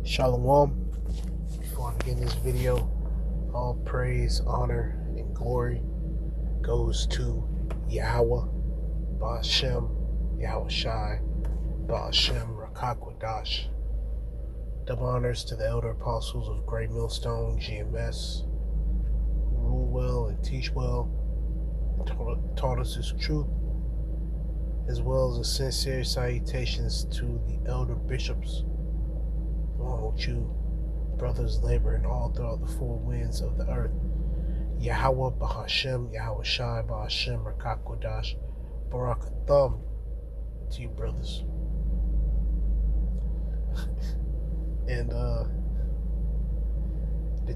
Shalom. Before I begin this video, all praise, honor, and glory goes to Yahweh, Ba'ashem, Yahweh Shai, Ba'ashem, Rakakwadash. Double honors to the elder apostles of Great Millstone, GMS, who rule well and teach well, taught us this truth, as well as a sincere salutations to the elder bishops, along with you, brothers laboring all throughout the four winds of the earth. Yahweh, Ba'ashem, Yahweh Shai, Ba'ashem, Rakakwadash, Barakatham to you, brothers. And the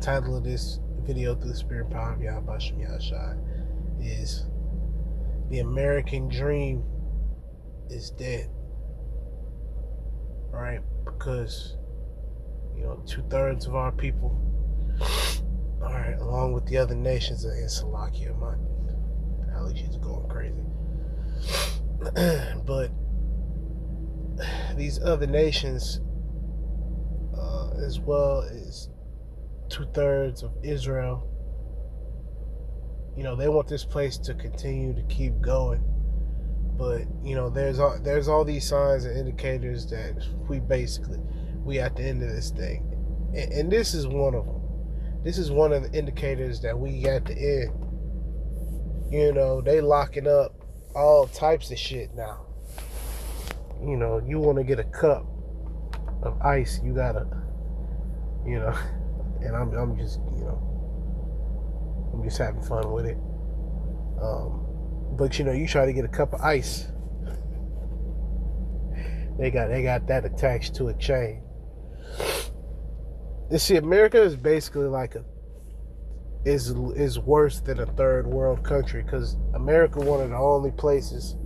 title of this video, through the spirit and power of Yahweh, Ba'ashem, Yahweh Shai, is "The American Dream is Dead." Right? Because, 2/3 of our people, alright, along with the other nations in Salakia, my allergies are going crazy. But these other nations, as well as 2/3 of Israel, they want this place to continue to keep going. But, there's all these signs and indicators that we at the end of this thing. And this is one of them. This is one of the indicators that we at the end. They locking up all types of shit now. You want to get a cup of ice, you gotta, and I'm just having fun with it. But you try to get a cup of ice, they got that attached to a chain. You see, America is basically is worse than a third world country, because America one of the only places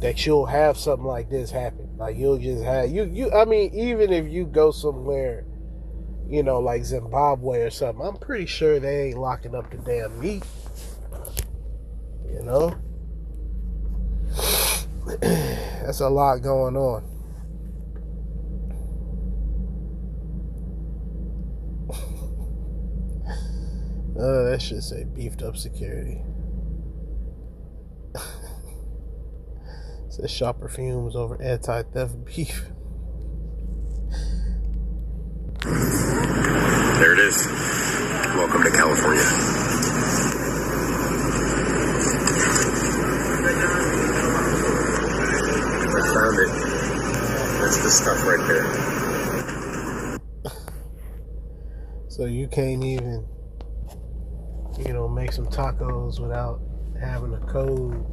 that you'll have something like this happen. Like, you'll just have even if you go somewhere, like Zimbabwe or something, I'm pretty sure they ain't locking up the damn meat. That's a lot going on. That should say beefed up security. Says shopper fumes over anti-theft beef. There it is. Welcome to California. I found it. That's the stuff right there. So you can't even, make some tacos without having a code.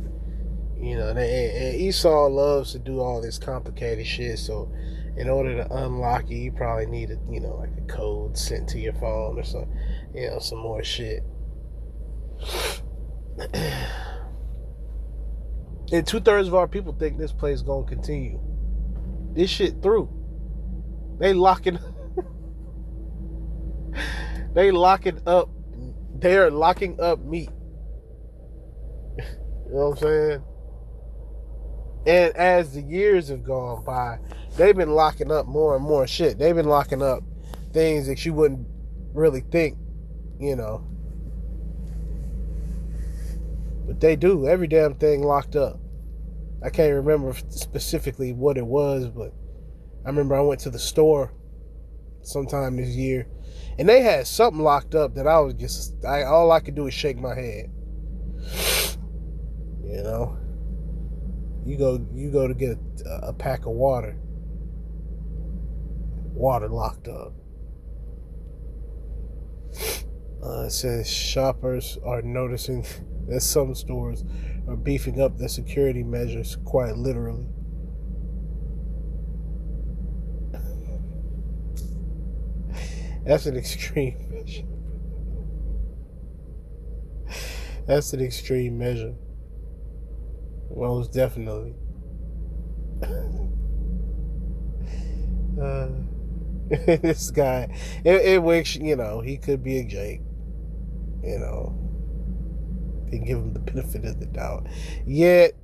And Esau loves to do all this complicated shit. So in order to unlock it, you probably need like a code sent to your phone or something. Some more shit. And 2/3 of our people think this place gonna continue this shit through. They locking up. They're locking up meat. You know what I'm saying? And as the years have gone by, they've been locking up more and more shit. They've been locking up things that you wouldn't really think, But they do. Every damn thing locked up. I can't remember specifically what it was, but I remember I went to the store sometime this year, and they had something locked up that I was just, all I could do is shake my head. You go to get a pack of water locked up. It says shoppers are noticing that some stores are beefing up their security measures quite literally. That's an extreme measure. That's an extreme measure. Most definitely. This guy, in which, he could be a Jake. Can give him the benefit of the doubt. Yet,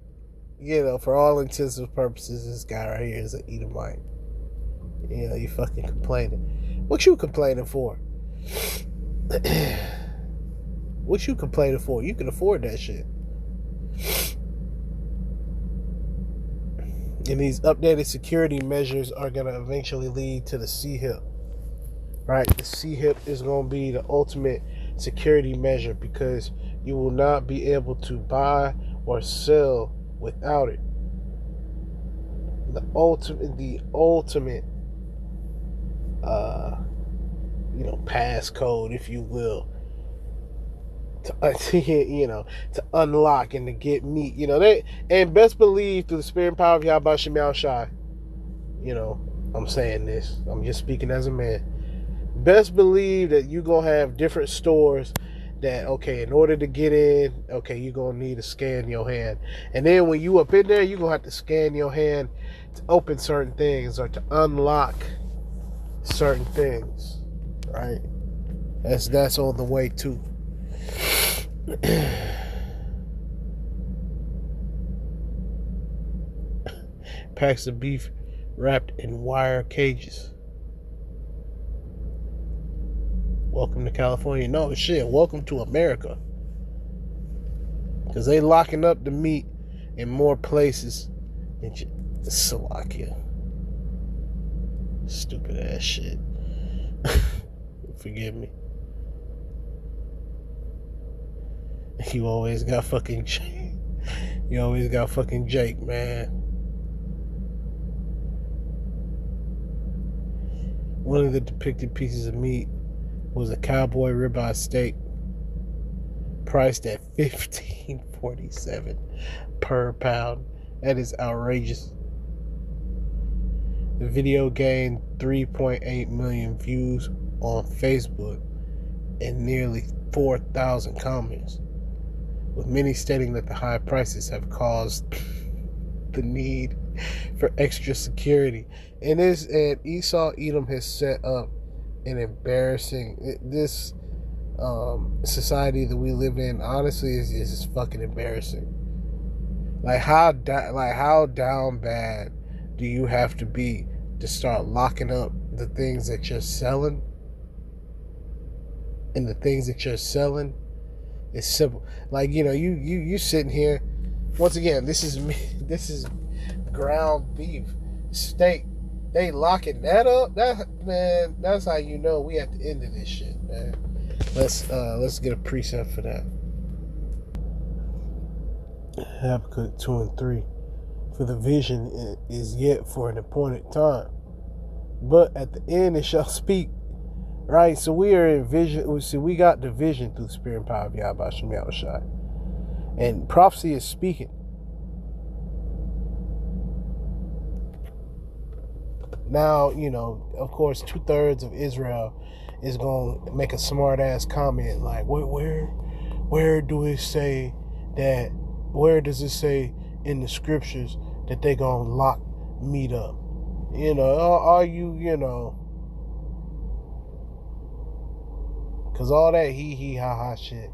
for all intents and purposes, this guy right here is an Edomite. You fucking complaining. What you complaining for? What you complaining for? You can afford that shit. And these updated security measures are going to eventually lead to the C-HIP. Right? The C-HIP is going to be the ultimate security measure because you will not be able to buy or sell without it. The ultimate passcode, if you will, to unlock and to get meat. And best believe through the spirit and power of Yahweh Shem Shai, I'm saying this, I'm just speaking as a man. Best believe that you're going to have different stores that, okay, in order to get in, okay, you're going to need to scan your hand. And then when you up in there, you're going to have to scan your hand to open certain things or to unlock certain things, right? That's on the way too. Packs of beef wrapped in wire cages. Welcome to California. No shit, welcome to America. Because they locking up the meat in more places than Slovakia. Stupid ass shit. Forgive me. You always got fucking Jake. You always got fucking Jake, man. One of the depicted pieces of meat was a cowboy ribeye steak priced at $15.47 per pound. That is outrageous. The video gained 3.8 million views on Facebook and nearly 4,000 comments, with many stating that the high prices have caused the need for extra security. And Esau Edom has set up an embarrassing, this society that we live in, honestly, is just fucking embarrassing. Like how down bad do you have to be to start locking up the things that you're selling? And the things that you're selling is simple. Like, you sitting here. Once again, this is ground beef, steak. They locking that up. That's how you know we at the end of this shit, man. Let's get a precept for that. Habakkuk 2 and 3. For the vision is yet for an appointed time, but at the end it shall speak. Right? So we are in vision. So we got the vision through the spirit and power of Yahweh Shem Shai. And prophecy is speaking. Now, of course, 2/3 of Israel is going to make a smart ass comment like, where do it say that? Where does it say in the scriptures that they gonna lock meat up? Are you, because all that hee ha ha shit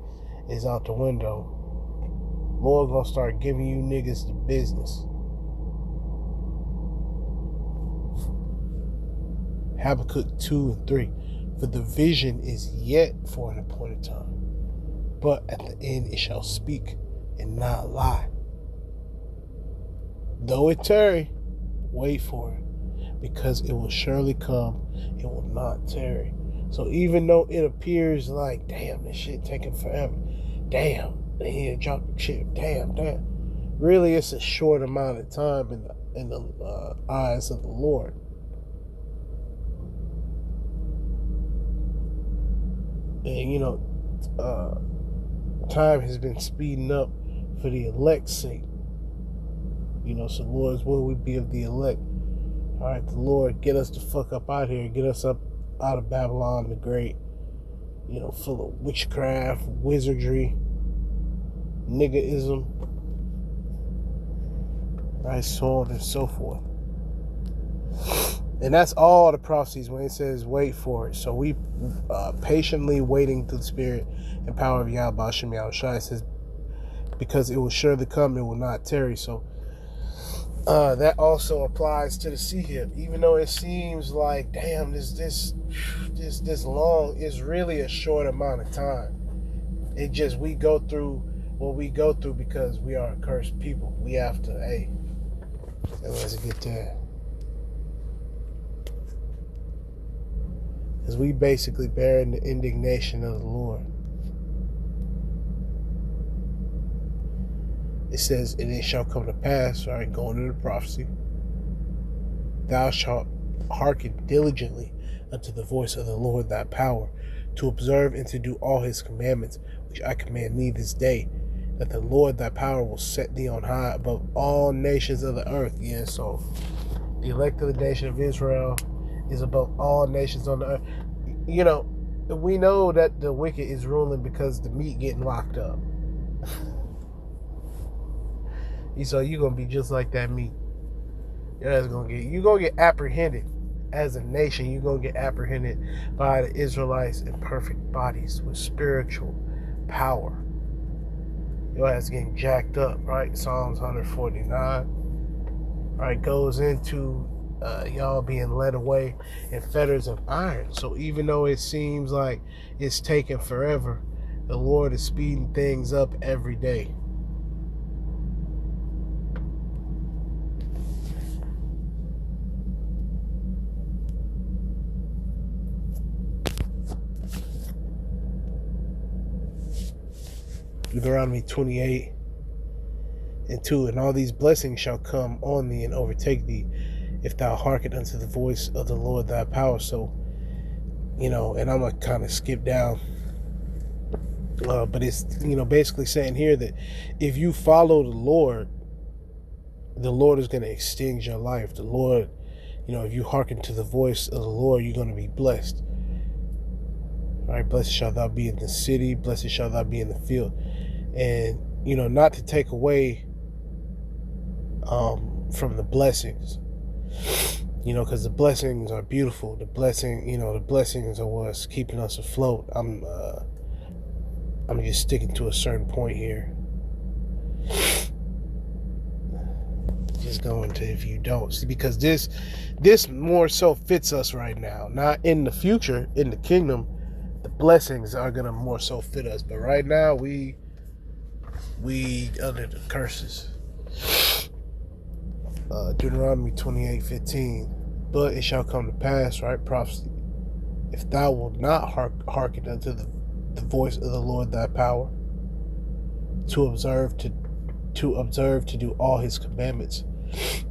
is out the window. Lord gonna start giving you niggas the business. Habakkuk 2 and 3. For the vision is yet for an appointed time, but at the end it shall speak and not lie. Though it tarry, wait for it, because it will surely come, it will not tarry. So even though it appears like, damn, this shit taking forever, damn, they here drop the shit, damn, really it's a short amount of time in the eyes of the Lord. And time has been speeding up for the elect's sake. So Lord's will we be of the elect. All right, the Lord, get us the fuck up out here. Get us up out of Babylon the Great. Full of witchcraft, wizardry, niggerism, right, so on and so forth. And that's all the prophecies when it says wait for it. So we patiently waiting through the spirit and power of Yahweh Shem Shai. It says, because it will surely come, it will not tarry. So That also applies to the sea hip. Even though it seems like, damn, this long, it's really a short amount of time. It just, we go through what we go through because we are a cursed people. We have to, hey, let's get to that. Because we basically bearing the indignation of the Lord. It says, and it shall come to pass, right, going into the prophecy, thou shalt hearken diligently unto the voice of the Lord thy power, to observe and to do all his commandments, which I command thee this day, that the Lord thy power will set thee on high above all nations of the earth. Yeah, so the elect of the nation of Israel is above all nations on the earth. You know, we know that the wicked is ruling because the meat getting locked up. So you're gonna be just like that meat. You're gonna get apprehended as a nation. You're gonna get apprehended by the Israelites in perfect bodies with spiritual power. Your ass getting jacked up, right? Psalms 149, right, goes into y'all being led away in fetters of iron. So even though it seems like it's taking forever, the Lord is speeding things up every day. Deuteronomy 28:2, and all these blessings shall come on thee and overtake thee, if thou hearken unto the voice of the Lord thy power. So, and I'm gonna kind of skip down, but it's basically saying here that if you follow the Lord is going to extend your life. The Lord, if you hearken to the voice of the Lord, you're going to be blessed. All right, blessed shall thou be in the city, blessed shall thou be in the field. And, not to take away from the blessings, because the blessings are beautiful. The blessings are what's keeping us afloat. I'm just sticking to a certain point here. Just going to, if you don't see, because this more so fits us right now. Not in the future, in the kingdom, the blessings are gonna more so fit us. But right now, we under the curses. Deuteronomy 28:15. But it shall come to pass, right, prophecy, if thou wilt not hearken unto the voice of the Lord thy power, to observe to do all his commandments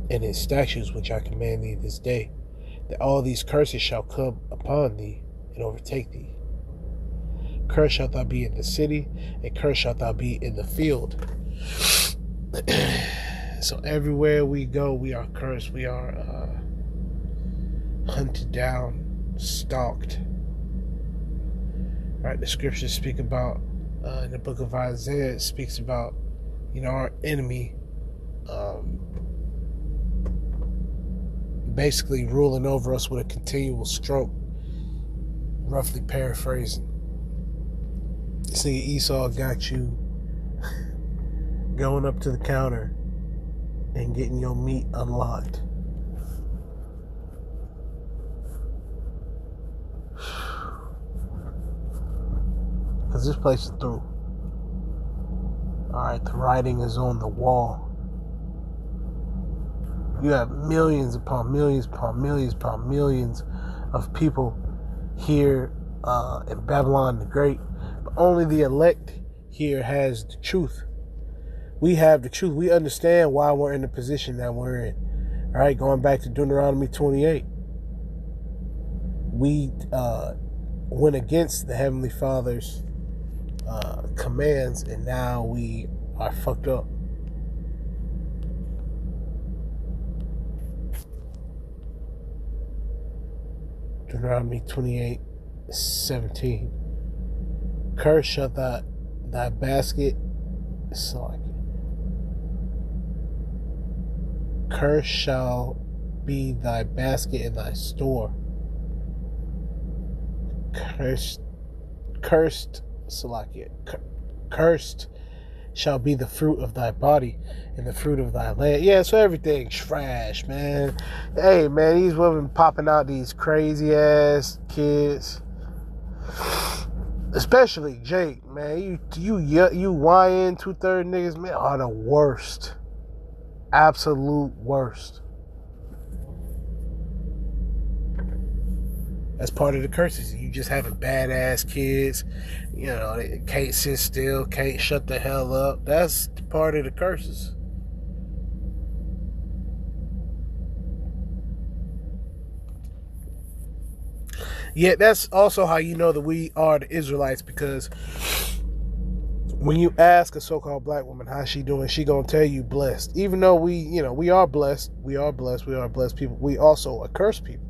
and his statutes which I command thee this day, that all these curses shall come upon thee and overtake thee. Cursed shalt thou be in the city, and cursed shalt thou be in the field. So everywhere we go, we are cursed. We are hunted down, stalked. Right? The scriptures speak about, in the book of Isaiah, it speaks about, our enemy basically ruling over us with a continual stroke, roughly paraphrasing. See, Esau got you going up to the counter and getting your meat unlocked. Because this place is through. Alright, the writing is on the wall. You have millions upon millions upon millions upon millions of people here in Babylon the Great. But only the elect here has the truth. We have the truth. We understand why we're in the position that we're in. Alright, going back to Deuteronomy 28. We went against the Heavenly Father's commands, and now we are fucked up. Deuteronomy 28:17. Cursed shall thy basket, cursed shall be thy basket and thy store. Cursed shall be the fruit of thy body and the fruit of thy land. Yeah, so everything's trash, man. Hey, man, these women popping out these crazy ass kids, especially Jake, man. You YN 2/3 niggas, man, are the worst, absolute worst. That's part of the curses. You just having badass kids, you know, they can't sit still, can't shut the hell up. That's part of the curses. Yeah, that's also how you know that we are the Israelites, because when you ask a so-called black woman how she doing, she gonna tell you blessed. Even though we are blessed, we are blessed people. We also a cursed people.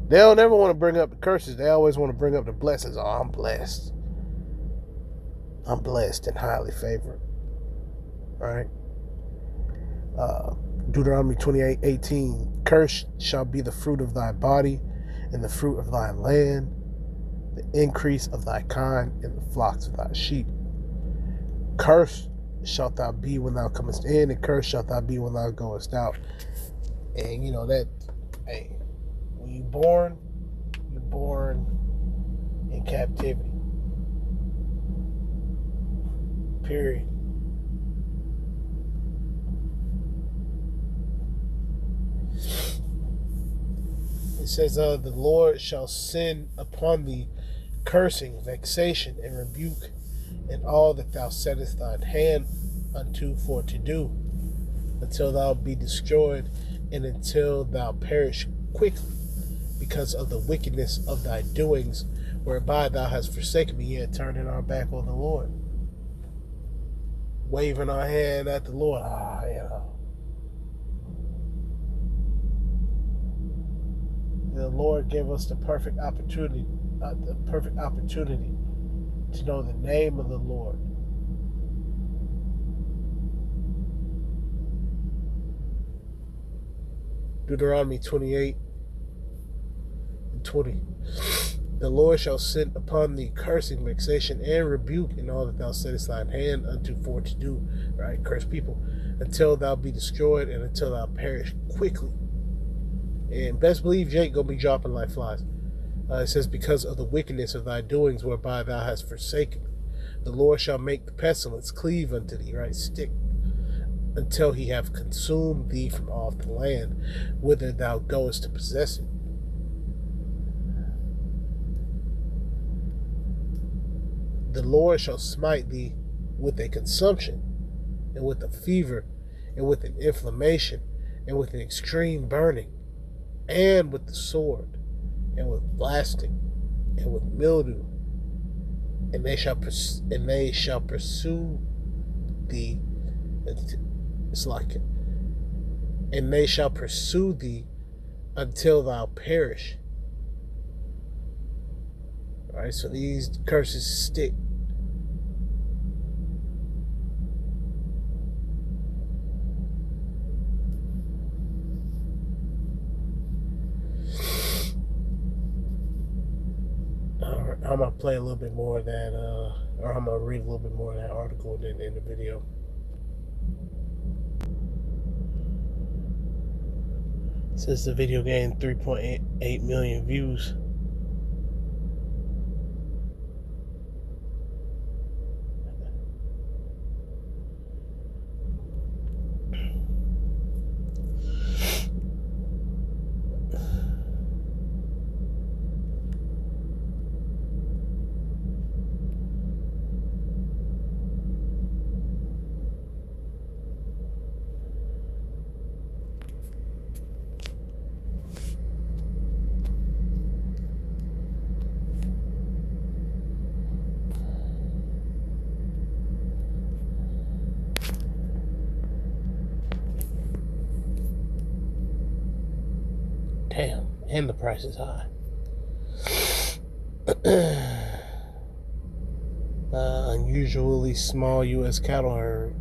They don't ever want to bring up the curses. They always want to bring up the blessings. Oh, I'm blessed. I'm blessed and highly favored. All right. Deuteronomy 28:18. Cursed shall be the fruit of thy body and the fruit of thy land, the increase of thy kind and the flocks of thy sheep. Cursed shalt thou be when thou comest in, and cursed shalt thou be when thou goest out. And you know that, hey, when you're born in captivity. Period. It says, the Lord shall send upon thee cursing, vexation, and rebuke, and all that thou settest thine hand unto for to do, until thou be destroyed, and until thou perish quickly, because of the wickedness of thy doings, whereby thou hast forsaken me, yet turning our back on the Lord. Waving our hand at the Lord. The Lord gave us the perfect opportunity to know the name of the Lord. Deuteronomy 28:20. The Lord shall send upon thee cursing, vexation, and rebuke in all that thou settest thine hand unto for to do. Right? Curse people. Until thou be destroyed and until thou perish quickly. And best believe Jake gonna be dropping like flies. It says, because of the wickedness of thy doings whereby thou hast forsaken. The Lord shall make the pestilence cleave unto thee, right? Stick, until he have consumed thee from off the land, whither thou goest to possess it. The Lord shall smite thee with a consumption, and with a fever, and with an inflammation, and with an extreme burning, and with the sword, and with blasting, and with mildew, and they shall pursue thee. It's like it. And they shall pursue thee until thou perish. All right, so these curses stick. I'm going to play a little bit more of that, or I'm going to read a little bit more of that article in the video. Since the video gained 3.8 million views. Damn, and the price is high. Unusually small U.S. cattle herd.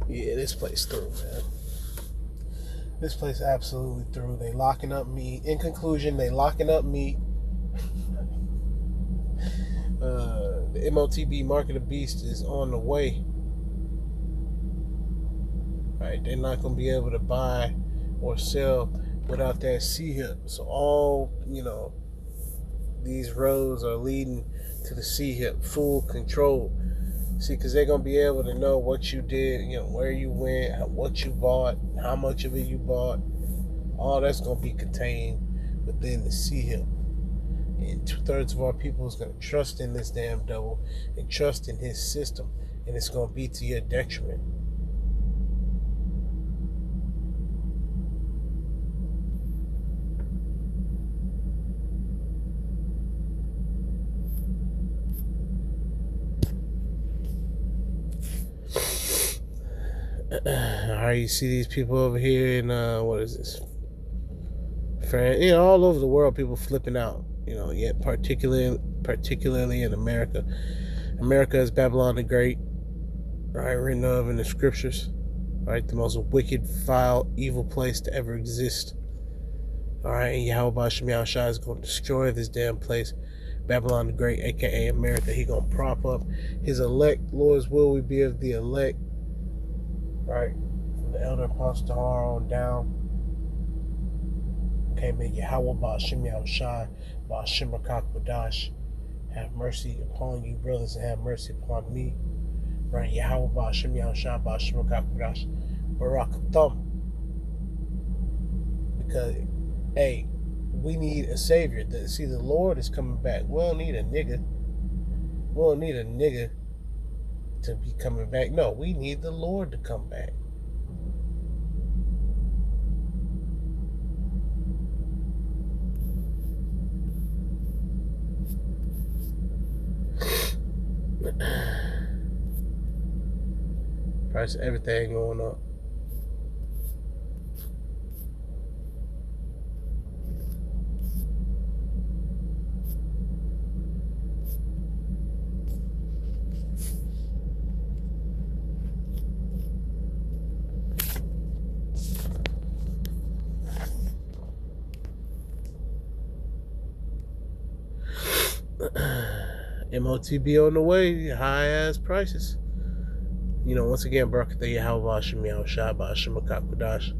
Yeah, this place through, man. This place absolutely through. They locking up meat. In conclusion, they locking up meat. The MOTB Market of Beast is on the way. Right, they're not gonna be able to buy or sell without that C-hip. So all these roads are leading to the C-hip, full control. See, because they're gonna be able to know what you did, where you went, what you bought, how much of it you bought. All that's gonna be contained within the C-hip. And 2/3 of our people is gonna trust in this damn devil and trust in his system, and it's gonna be to your detriment. Alright, you see these people over here in what is this? France, all over the world, people flipping out. Yet particularly in America. America is Babylon the Great, right? Written of in the scriptures, right? The most wicked, foul, evil place to ever exist. Alright, and Yahweh Shem Yahushua is going to destroy this damn place. Babylon the Great, aka America. He gonna prop up his elect. Lord's will we be of the elect. Right? From the elder apostle Tahar on down. Okay, may Yahweh Ba'ashem Yahushua, Ba'ashem Rakak have mercy upon you, brothers, and have mercy upon me. Right? Yahweh Ba'ashem Yahushua, Ba'ashem Rakak Barakathum. Because, hey, we need a savior. See, the Lord is coming back. We don't need a nigga. We don't need a nigga to be coming back. No, we need the Lord to come back. Price of everything going up. MOTB on the way, high ass prices. Once again, Baruch Yahweh Hashem Yahushua Ba'ashem Akakudash.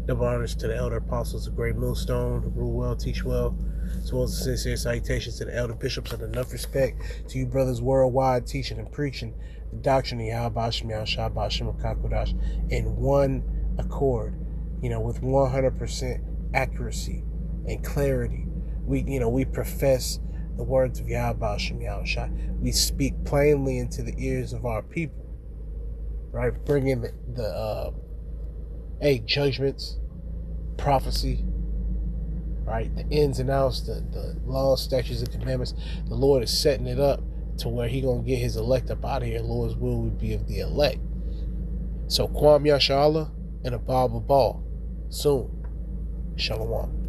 Double honors to the elder apostles of Great Millstone, who rule well, teach well, as well as a sincere salutation to the elder bishops, and enough respect to you brothers worldwide teaching and preaching the doctrine of Yahweh Hashem Yahushua Ba'ashem Akakudash in one accord, with 100% accuracy and clarity. We profess the words of Yahweh Hashem Yahushua. We speak plainly into the ears of our people. Right, bringing the judgments, prophecy, right, the ins and outs, the laws, statutes, and commandments. The Lord is setting it up to where He gonna get His elect up out of here. Lord's will would be of the elect. So Kwam Yasha Allah and a Bible ball soon. Shalom.